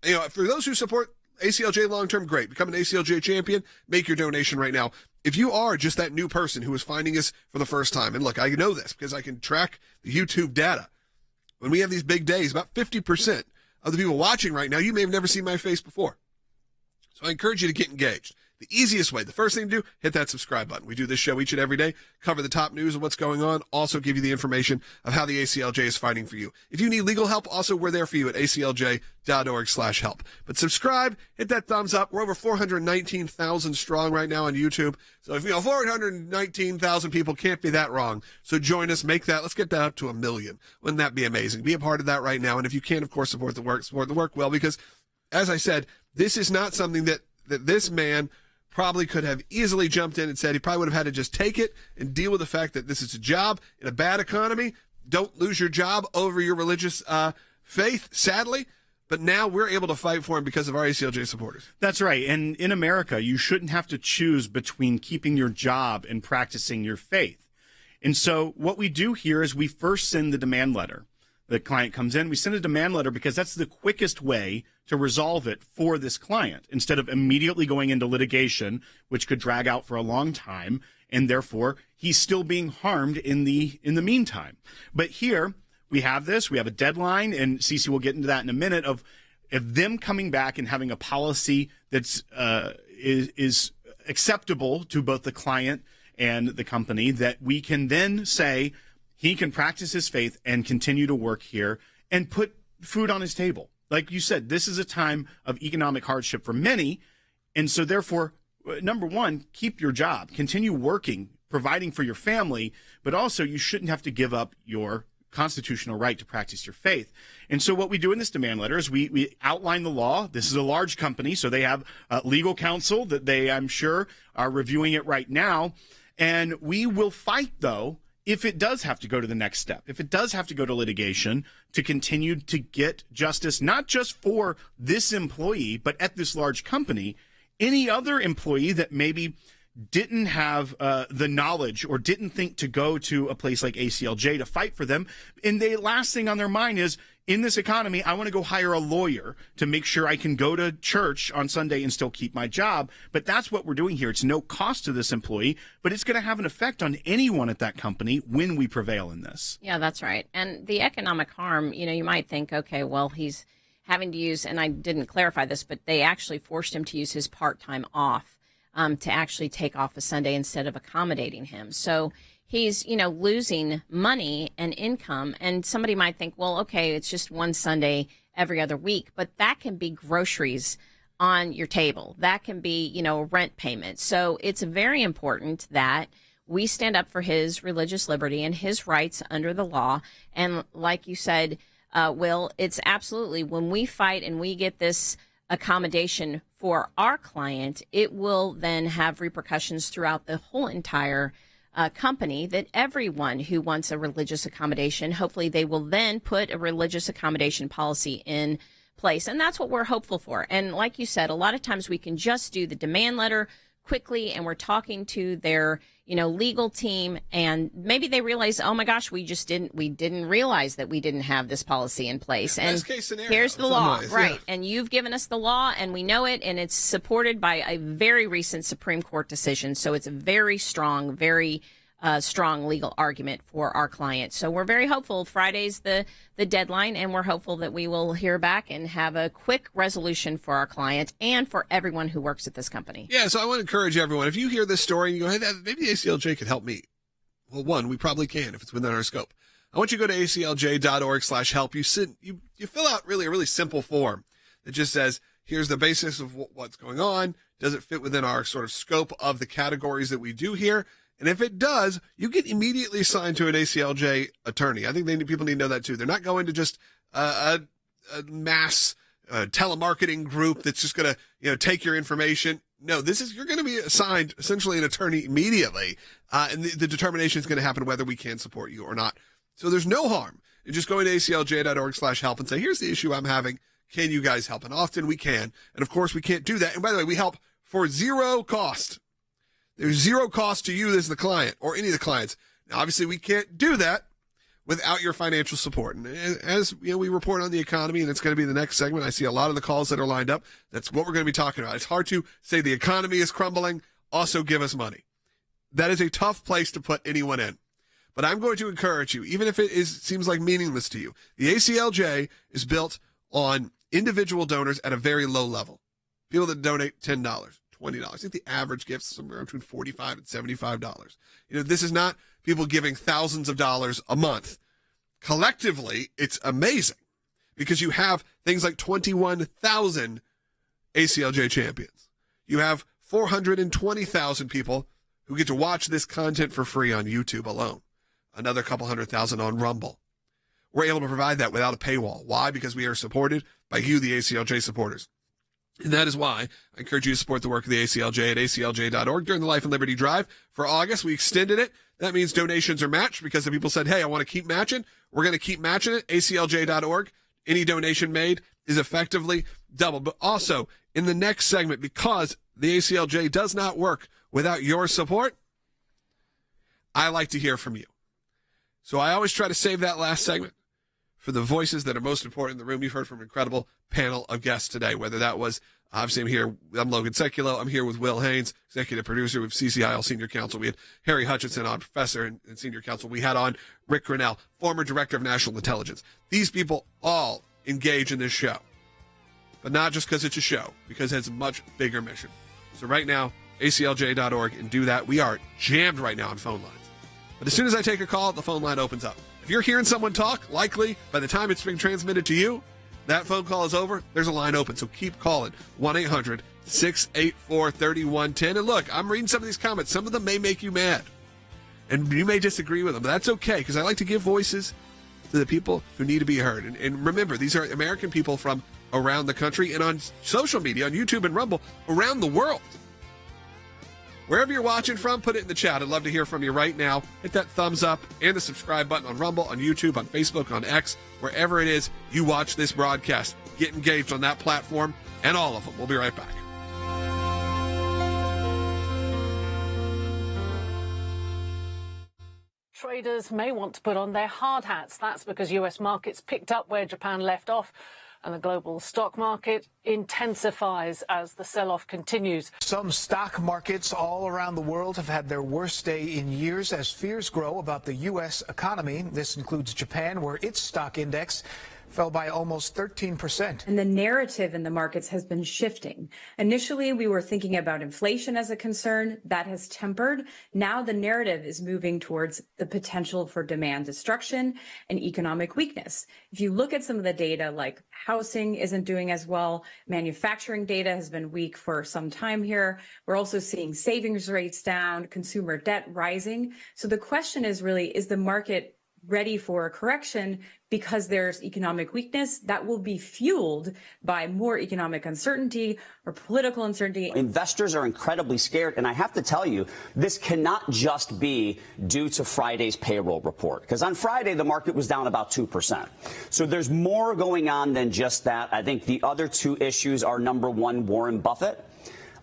for those who support AClj long-term, great. Become an AClj champion. Make your donation right now. If you are just that new person who is finding us for the first time, and look, I know this because I can track the YouTube data. When we have these big days, about 50% of the people watching right now, you may have never seen my face before. So I encourage you to get engaged. The easiest way, the first thing to do, hit that subscribe button. We do this show each and every day, cover the top news of what's going on, also give you the information of how the AClj is fighting for you. If you need legal help, also we're there for you at aclj.org/help. But subscribe, hit that thumbs up. We're over 419,000 strong right now on YouTube. So if 419,000 people can't be that wrong. So join us, let's get that up to 1 million. Wouldn't that be amazing? Be a part of that right now. And if you can, of course, support the work well, because as I said, this is not something that this man probably could have easily jumped in and said. He probably would have had to just take it and deal with the fact that this is a job in a bad economy. Don't lose your job over your religious faith, sadly. But now we're able to fight for him because of our AClj supporters. That's right. And in America, you shouldn't have to choose between keeping your job and practicing your faith. And so what we do here is we first send the demand letter. The client comes in, we send a demand letter because that's the quickest way to resolve it for this client instead of immediately going into litigation, which could drag out for a long time. And therefore, he's still being harmed in the meantime. But here we have this, we have a deadline, and Cece will get into that in a minute, of them coming back and having a policy that's is acceptable to both the client and the company, that we can then say he can practice his faith and continue to work here and put food on his table. Like you said, this is a time of economic hardship for many. And so therefore, number one, keep your job, continue working, providing for your family, but also you shouldn't have to give up your constitutional right to practice your faith. And so what we do in this demand letter is we outline the law. This is a large company, so they have legal counsel that they, I'm sure, are reviewing it right now. And we will fight, though, if it does have to go to the next step, if it does have to go to litigation, to continue to get justice, not just for this employee, but at this large company, any other employee that maybe didn't have the knowledge or didn't think to go to a place like AClj to fight for them. And the last thing on their mind is, in this economy, I want to go hire a lawyer to make sure I can go to church on Sunday and still keep my job. But that's what we're doing here. It's no cost to this employee, but it's going to have an effect on anyone at that company when we prevail in this. Yeah, that's right. And the economic harm, you might think, okay, well, he's having to use, and I didn't clarify this, but they actually forced him to use his part-time off to actually take off a Sunday instead of accommodating him. So he's, losing money and income. And somebody might think, well, okay, it's just one Sunday every other week, but that can be groceries on your table. That can be, rent payment. So it's very important that we stand up for his religious liberty and his rights under the law. And like you said, Will, it's absolutely, when we fight and we get this accommodation for our client, it will then have repercussions throughout the whole entire company, that everyone who wants a religious accommodation, hopefully they will then put a religious accommodation policy in place. And that's what we're hopeful for. And like you said, a lot of times we can just do the demand letter quickly and we're talking to their, legal team, and maybe they realize, oh my gosh, we didn't realize that we didn't have this policy in place. And best case scenario, here's the law, ways, right? Yeah. And you've given us the law and we know it, and it's supported by a very recent Supreme Court decision. So it's very strong, very strong legal argument for our client. So we're very hopeful. Friday's the deadline, and we're hopeful that we will hear back and have a quick resolution for our client and for everyone who works at this company. Yeah, so I want to encourage everyone. If you hear this story and you go, hey, maybe the ACLJ could help me. Well, one, we probably can if it's within our scope. I want you to go to aclj.org/help. You fill out really a really simple form that just says, here's the basis of what's going on. Does it fit within our sort of scope of the categories that we do here? And if it does, you get immediately assigned to an ACLJ attorney. I think people need to know that too. They're not going to just a mass telemarketing group that's just going to take your information. No, you're going to be assigned essentially an attorney immediately, and the determination is going to happen whether we can support you or not. So there's no harm in just going to aclj.org/help and say, here's the issue I'm having. Can you guys help? And often we can. And of course we can't do that. And by the way, we help for zero cost. There's zero cost to you as the client or any of the clients. Now, obviously we can't do that without your financial support. And as we report on the economy, and it's going to be the next segment, I see a lot of the calls that are lined up. That's what we're going to be talking about. It's hard to say the economy is crumbling, also give us money. That is a tough place to put anyone in. But I'm going to encourage you, even if it seems like meaningless to you, the ACLJ is built on individual donors at a very low level. People that donate $10, $20. I think the average gift's somewhere between $45 and $75. This is not people giving thousands of dollars a month. Collectively, it's amazing because you have things like 21,000 ACLJ champions. You have 420,000 people who get to watch this content for free on YouTube alone. Another couple 100,000 on Rumble. We're able to provide that without a paywall. Why? Because we are supported by you, the ACLJ supporters. And that is why I encourage you to support the work of the ACLJ at aclj.org during the Life and Liberty Drive. For August, we extended it. That means donations are matched because the people said, hey, I want to keep matching. We're going to keep matching it. aclj.org. Any donation made is effectively doubled. But also, in the next segment, because the ACLJ does not work without your support, I like to hear from you. So I always try to save that last segment for the voices that are most important in the room. You've heard from an incredible panel of guests today, whether that was, obviously I'm Logan Sekulow. I'm here with Will Haynes, executive producer with CCIL Senior Counsel. We had Harry Hutchinson on, professor and Senior Counsel. We had on Rick Grinnell, former Director of National Intelligence. These people all engage in this show, but not just because it's a show, because it has a much bigger mission. So right now, aclj.org and do that. We are jammed right now on phone lines. But as soon as I take a call, the phone line opens up. If you're hearing someone talk, likely by the time it's being transmitted to you, that phone call is over, there's a line open. So keep calling 1-800-684-3110. And look, I'm reading some of these comments. Some of them may make you mad. And you may disagree with them, but that's okay, because I like to give voices to the people who need to be heard. And remember, these are American people from around the country and on social media, on YouTube and Rumble, around the world. Wherever you're watching from, put it in the chat. I'd love to hear from you right now. Hit that thumbs up and the subscribe button on Rumble, on YouTube, on Facebook, on X, wherever it is you watch this broadcast. Get engaged on that platform and all of them. We'll be right back. Traders may want to put on their hard hats. That's because U.S. markets picked up where Japan left off, and the global stock market intensifies as the sell-off continues. Some stock markets all around the world have had their worst day in years as fears grow about the U.S. economy. This includes Japan, where its stock index fell by almost 13%. And the narrative in the markets has been shifting. Initially, we were thinking about inflation as a concern. That has tempered. Now the narrative is moving towards the potential for demand destruction and economic weakness. If you look at some of the data, like housing isn't doing as well, manufacturing data has been weak for some time here. We're also seeing savings rates down, consumer debt rising. So the question is really, is the market ready for a correction because there's economic weakness that will be fueled by more economic uncertainty or political uncertainty? Investors are incredibly scared, and I have to tell you, this cannot just be due to Friday's payroll report, because on Friday, the market was down about 2%. So there's more going on than just that. I think the other two issues are, number one, Warren Buffett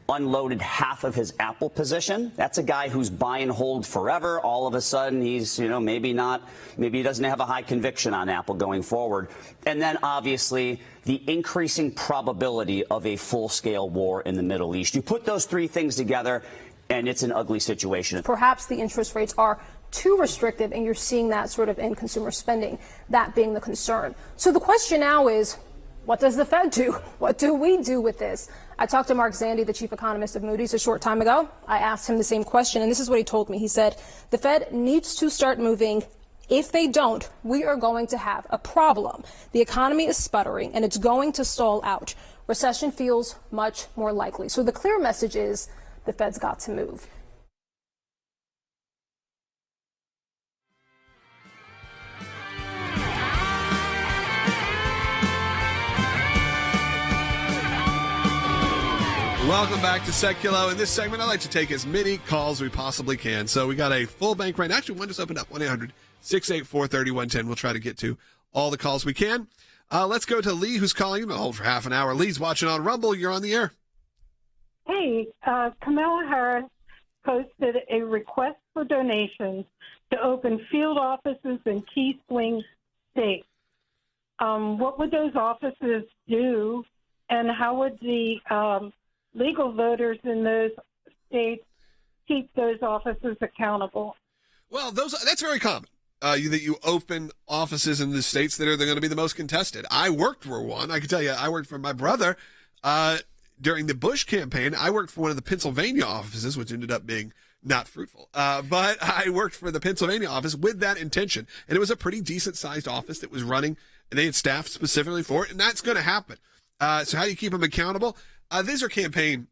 unloaded half of his Apple position. That's a guy who's buy and hold forever. All of a sudden, he's, maybe he doesn't have a high conviction on Apple going forward. And then obviously the increasing probability of a full-scale war in the Middle East. You put those three things together, and it's an ugly situation. Perhaps the interest rates are too restrictive, and you're seeing that sort of in consumer spending, that being the concern. So the question now is, what does the Fed do? What do we do with this? I talked to Mark Zandi, the chief economist of Moody's, a short time ago. I asked him the same question, and this is what he told me. He said, the Fed needs to start moving. If they don't, we are going to have a problem. The economy is sputtering, and it's going to stall out. Recession feels much more likely. So the clear message is the Fed's got to move. Welcome back to Sekulow. In this segment, I like to take as many calls as we possibly can. So we got a full bank right now. Actually, one just opened up, 1-800-684-3110. We'll try to get to all the calls we can. Let's go to Lee, who's calling. You've been hold for half an hour. Lee's watching on Rumble. You're on the air. Hey, Kamala Harris posted a request for donations to open field offices in key swing states. What would those offices do, and how would the legal voters in those states keep those offices accountable? Well, that's very common. That you open offices in the states that are going to be the most contested. I worked for one. I can tell you, I worked for my brother during the Bush campaign. I worked for one of the Pennsylvania offices, which ended up being not fruitful. But I worked for the Pennsylvania office with that intention, and it was a pretty decent-sized office that was running, and they had staff specifically for it, and that's going to happen. So how do you keep them accountable? These are campaign,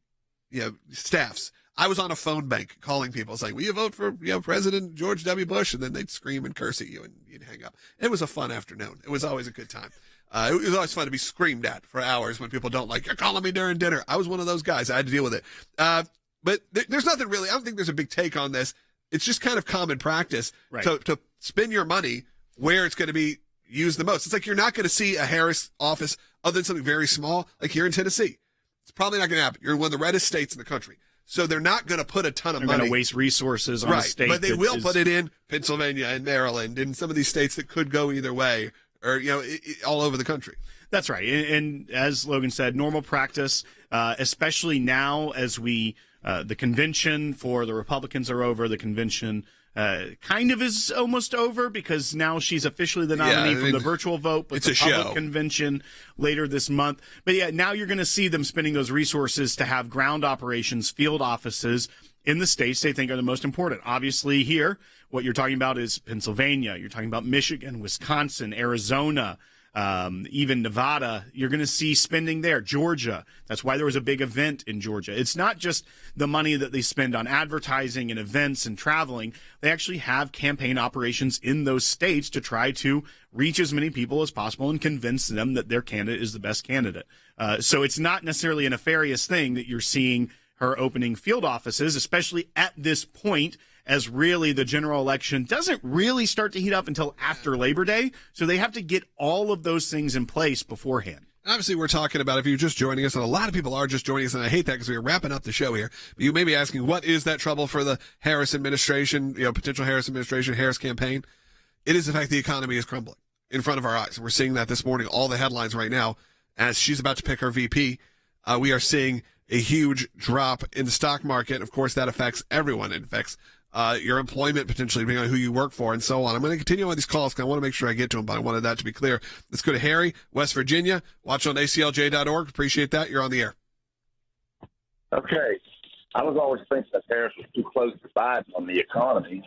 staffs. I was on a phone bank calling people saying, will you vote for, President George W. Bush? And then they'd scream and curse at you and you'd hang up. It was a fun afternoon. It was always a good time. It was always fun to be screamed at for hours when people don't like, you're calling me during dinner. I was one of those guys. I had to deal with it. But there's nothing really, I don't think there's a big take on this. It's just kind of common practice to spend your money where it's going to be used the most. It's like you're not going to see a Harris office other than something very small, like here in Tennessee. It's probably not going to happen. You're one of the reddest states in the country. So they're not going to put a ton of money. They're going to waste resources on a state. But they will put it in Pennsylvania and Maryland and some of these states that could go either way, or, all over the country. That's right. And as Logan said, normal practice, especially now as the convention for the Republicans are over, the convention kind of is almost over because now she's officially the nominee from the virtual vote, but it's the a public show. Convention later this month. But now you're going to see them spending those resources to have ground operations, field offices in the states they think are the most important. Obviously here, what you're talking about is Pennsylvania. You're talking about Michigan, Wisconsin, Arizona, even Nevada. You're going to see spending there. Georgia. That's why there was a big event in Georgia. It's not just the money that they spend on advertising and events and traveling. They actually have campaign operations in those states to try to reach as many people as possible and convince them that their candidate is the best candidate. So it's not necessarily a nefarious thing that you're seeing her opening field offices, especially at this point, as really the general election doesn't really start to heat up until after Labor Day. So they have to get all of those things in place beforehand. Obviously, we're talking about, if you're just joining us, and a lot of people are just joining us, and I hate that because we're wrapping up the show here. But you may be asking, what is that trouble for the Harris administration, potential Harris administration, Harris campaign? It is the fact the economy is crumbling in front of our eyes. We're seeing that this morning, all the headlines right now, as she's about to pick her VP. We are seeing a huge drop in the stock market. Of course, that affects everyone. It affects your employment, potentially, depending on who you work for, and so on. I'm going to continue on these calls because I want to make sure I get to them, but I wanted that to be clear. Let's go to Harry, West Virginia. Watch on AClj.org. Appreciate that. You're on the air. Okay. I was always thinking that Harris was too close to Biden on the economy,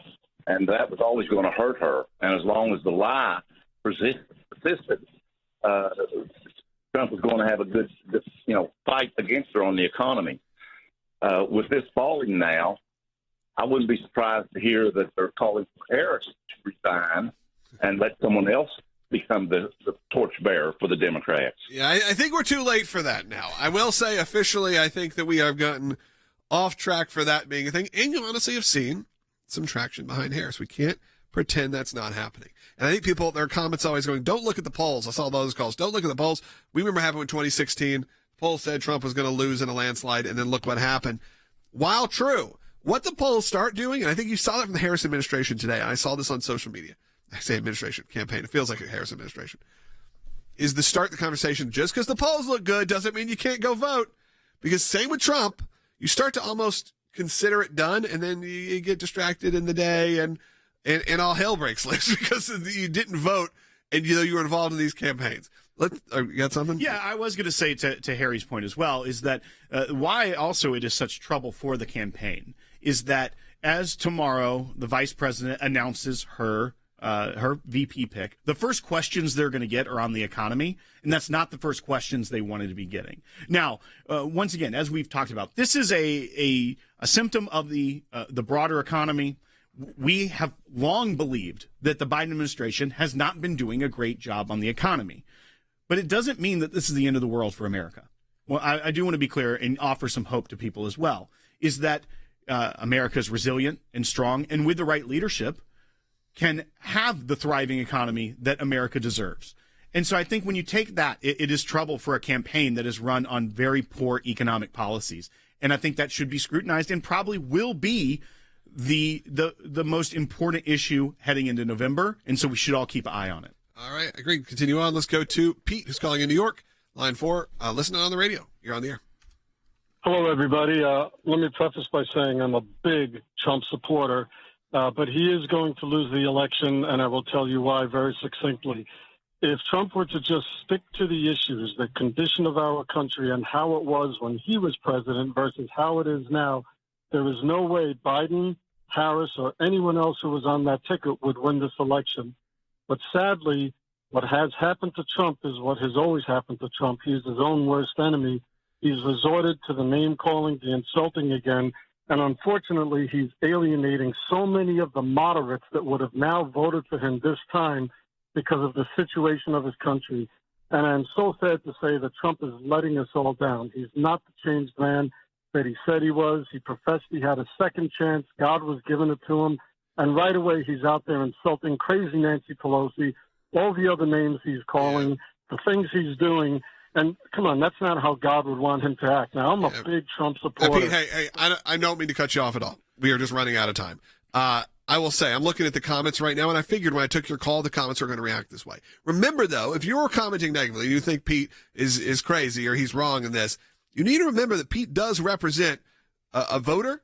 and that was always going to hurt her. And as long as the lie persisted, Trump was going to have a good fight against her on the economy. With this falling now, I wouldn't be surprised to hear that they're calling for Harris to resign and let someone else become the torchbearer for the Democrats. Yeah, I think we're too late for that now. I will say officially, I think that we have gotten off track for that being a thing. And you honestly have seen some traction behind Harris. We can't pretend that's not happening. And I think their comments always going, don't look at the polls. I saw those calls. Don't look at the polls. We remember happened in 2016. The polls said Trump was going to lose in a landslide, and then look what happened. While true, what the polls start doing, and I think you saw that from the Harris administration today, and I saw this on social media. I say administration, campaign. It feels like a Harris administration. Is to start the conversation, just because the polls look good doesn't mean you can't go vote. Because same with Trump, you start to almost consider it done, and then you get distracted in the day, and all hell breaks loose because you didn't vote, and you were involved in these campaigns. You got something? Yeah, I was going to say to Harry's point as well is that why also it is such trouble for the campaign is that as tomorrow the vice president announces her VP pick, the first questions they're going to get are on the economy, and that's not the first questions they wanted to be getting. Now, once again, as we've talked about, this is a symptom of the broader economy. We have long believed that the Biden administration has not been doing a great job on the economy, but it doesn't mean that this is the end of the world for America. Well, I do want to be clear and offer some hope to people as well, is that America is resilient and strong, and with the right leadership, can have the thriving economy that America deserves. And so I think when you take that, it is trouble for a campaign that is run on very poor economic policies. And I think that should be scrutinized and probably will be the most important issue heading into November. And so we should all keep an eye on it. All right, agreed. Continue on. Let's go to Pete, who's calling in New York. Line 4, listening on the radio. You're on the air. Hello, everybody. Let me preface by saying I'm a big Trump supporter. But he is going to lose the election, and I will tell you why very succinctly. If Trump were to just stick to the issues, the condition of our country and how it was when he was president versus how it is now, there is no way Biden, Harris, or anyone else who was on that ticket would win this election. But sadly, what has happened to Trump is what has always happened to Trump. He is his own worst enemy. He's resorted to the name-calling, the insulting again. And unfortunately, he's alienating so many of the moderates that would have now voted for him this time because of the situation of his country. And I'm so sad to say that Trump is letting us all down. He's not the changed man that he said he was. He professed he had a second chance. God was giving it to him. And right away, he's out there insulting crazy Nancy Pelosi, all the other names he's calling, the things he's doing. And come on, that's not how God would want him to act. Now, I'm a big Trump supporter. Pete, hey, I don't mean to cut you off at all. We are just running out of time. I will say, I'm looking at the comments right now, and I figured when I took your call, the comments are going to react this way. Remember, though, if you're commenting negatively, you think Pete is crazy or he's wrong in this, you need to remember that Pete does represent a voter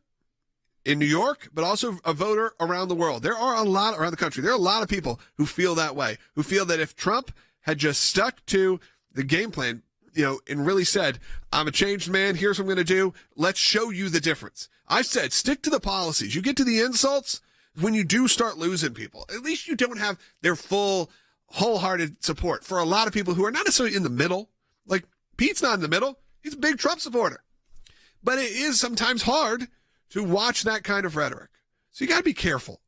in New York, but also a voter around the world. There are a lot around the country. There are a lot of people who feel that way, who feel that if Trump had just stuck to the game plan, and really said, I'm a changed man. Here's what I'm going to do. Let's show you the difference. I said, stick to the policies. You get to the insults when you do start losing people. At least you don't have their full, wholehearted support for a lot of people who are not necessarily in the middle. Like, Pete's not in the middle. He's a big Trump supporter. But it is sometimes hard to watch that kind of rhetoric. So you got to be careful.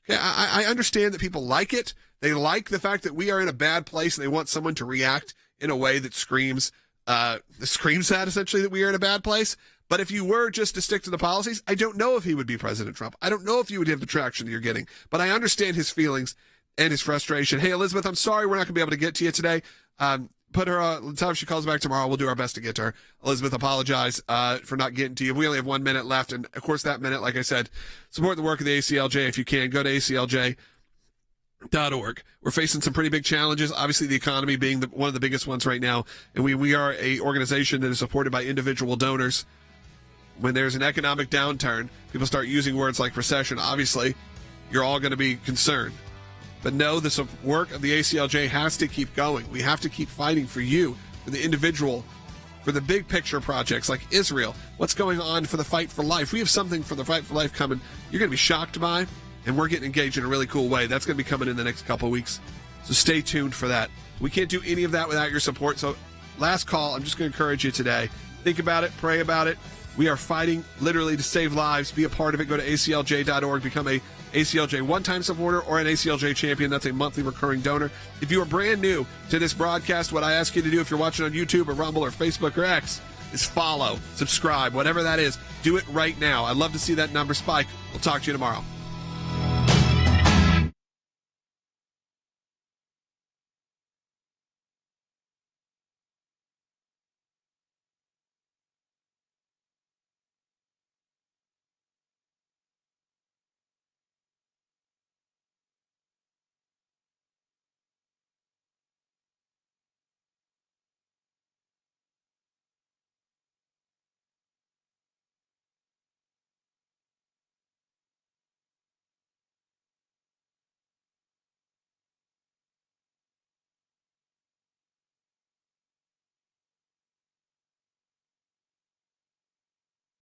Okay, I understand that people like it. They like the fact that we are in a bad place and they want someone to react in a way that screams that essentially that we are in a bad place. But if you were just to stick to the policies, I don't know if he would be President Trump. I don't know if you would have the traction that you're getting. But I understand his feelings and his frustration. Hey, Elizabeth, I'm sorry we're not going to be able to get to you today. Put her, let's have she calls back tomorrow. We'll do our best to get to her. Elizabeth, apologize for not getting to you. We only have 1 minute left. And, of course, that minute, like I said, support the work of the AClj if you can. Go to AClj.org. We're facing some pretty big challenges. Obviously, the economy being one of the biggest ones right now. And we are a organization that is supported by individual donors. When there's an economic downturn, people start using words like recession. Obviously, you're all going to be concerned. But no, the work of the AClj has to keep going. We have to keep fighting for you, for the individual, for the big picture projects like Israel. What's going on for the fight for life? We have something for the fight for life coming. You're going to be shocked by, and we're getting engaged in a really cool way. That's going to be coming in the next couple of weeks. So stay tuned for that. We can't do any of that without your support. So last call, I'm just going to encourage you today. Think about it. Pray about it. We are fighting literally to save lives. Be a part of it. Go to aclj.org. Become a AClj one-time supporter or an AClj champion. That's a monthly recurring donor. If you are brand new to this broadcast, what I ask you to do if you're watching on YouTube or Rumble or Facebook or X is follow, subscribe, whatever that is. Do it right now. I'd love to see that number spike. We'll talk to you tomorrow.